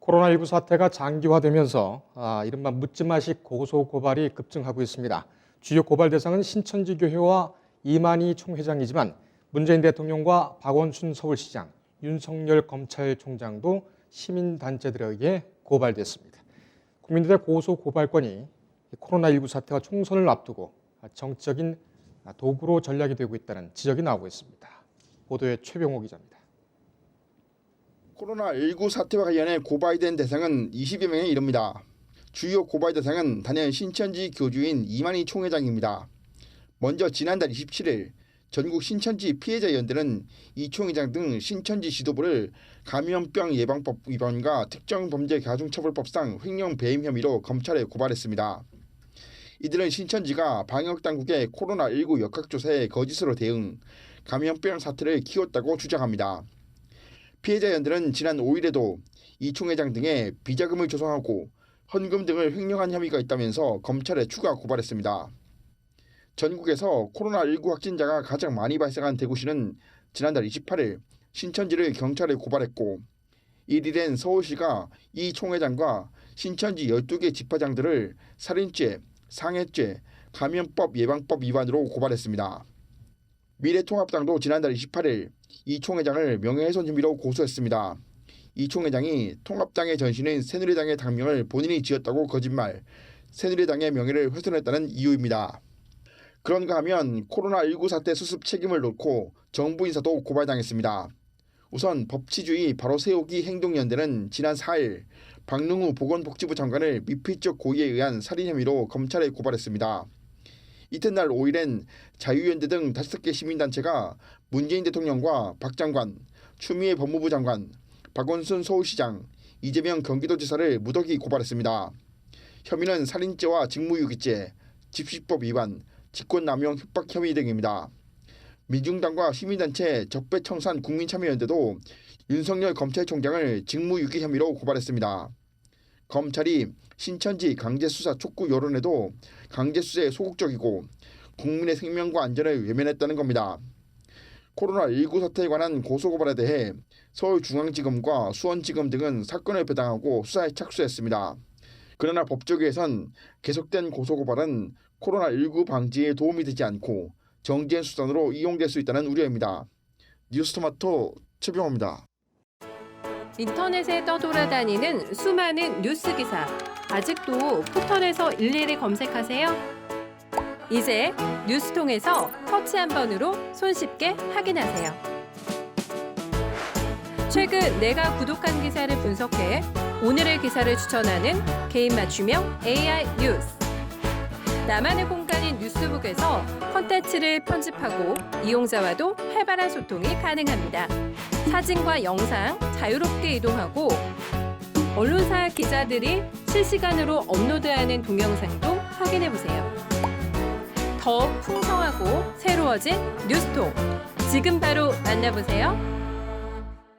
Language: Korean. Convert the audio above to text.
코로나19 사태가 장기화되면서 이른바 묻지마식 고소고발이 급증하고 있습니다. 주요 고발 대상은 신천지교회와 이만희 총회장이지만 문재인 대통령과 박원순 서울시장, 윤석열 검찰총장도 시민단체들에게 고발됐습니다. 국민들의 고소고발권이 코로나19 사태와 총선을 앞두고 정치적인 도구로 전략이 되고 있다는 지적이 나오고 있습니다. 보도에 최병호 기자입니다. 코로나19 사태와 관련해 고발된 대상은 20여 명에 이릅니다. 주요 고발 대상은 단연 신천지 교주인 이만희 총회장입니다. 먼저 지난달 27일 전국 신천지 피해자위원들은 이 총회장 등 신천지 지도부를 감염병 예방법 위반과 특정범죄 가중처벌법상 횡령 배임 혐의로 검찰에 고발했습니다. 이들은 신천지가 방역당국의 코로나19 역학조사에 거짓으로 대응, 감염병 사태를 키웠다고 주장합니다. 피해자위원들은 지난 5일에도 이 총회장 등의 비자금을 조성하고 헌금 등을 횡령한 혐의가 있다면서 검찰에 추가 고발했습니다. 전국에서 코로나19 확진자가 가장 많이 발생한 대구시는 지난달 28일 신천지를 경찰에 고발했고 1일엔 서울시가 이 총회장과 신천지 12개 집화장들을 살인죄, 상해죄, 감염법 예방법 위반으로 고발했습니다. 미래통합당도 지난달 28일 이 총회장을 명예훼손 혐의로 고소했습니다. 이 총회장이 통합당의 전신인 새누리당의 당명을 본인이 지었다고 거짓말, 새누리당의 명예를 훼손했다는 이유입니다. 그런가 하면 코로나19 사태 수습 책임을 놓고 정부 인사도 고발당했습니다. 우선 법치주의 바로 세우기 행동연대는 지난 4일 박능우 보건복지부 장관을 미필적 고의에 의한 살인 혐의로 검찰에 고발했습니다. 이튿날 5일엔 자유연대 등 5개 시민단체가 문재인 대통령과 박 장관, 추미애 법무부 장관, 박원순 서울시장, 이재명 경기도지사를 무더기 고발했습니다. 혐의는 살인죄와 직무유기죄, 집시법 위반, 직권남용 협박 혐의 등입니다. 민중당과 시민단체 적폐청산 국민참여연대도 윤석열 검찰총장을 직무유기 혐의로 고발했습니다. 검찰이 신천지 강제수사 촉구 여론에도 강제수사에 소극적이고 국민의 생명과 안전을 외면했다는 겁니다. 코로나19 사태에 관한 고소고발에 대해 서울중앙지검과 수원지검 등은 사건을 배당하고 수사에 착수했습니다. 그러나 법조계에선 계속된 고소고발은 코로나19 방지에 도움이 되지 않고 정쟁 수단으로 이용될 수 있다는 우려입니다. 뉴스토마토 최병호입니다. 인터넷에 떠돌아다니는 수많은 뉴스 기사. 아직도 포털에서 일일이 검색하세요? 이제 뉴스통에서 터치 한 번으로 손쉽게 확인하세요. 최근 내가 구독한 기사를 분석해 오늘의 기사를 추천하는 개인 맞춤형 AI 뉴스. 나만의 공간인 뉴스북에서 콘텐츠를 편집하고 이용자와도 활발한 소통이 가능합니다. 사진과 영상 자유롭게 이동하고 언론사 기자들이 실시간으로 업로드하는 동영상도 확인해보세요. 더 풍성하고 새로워진 뉴스통. 지금 바로 만나보세요.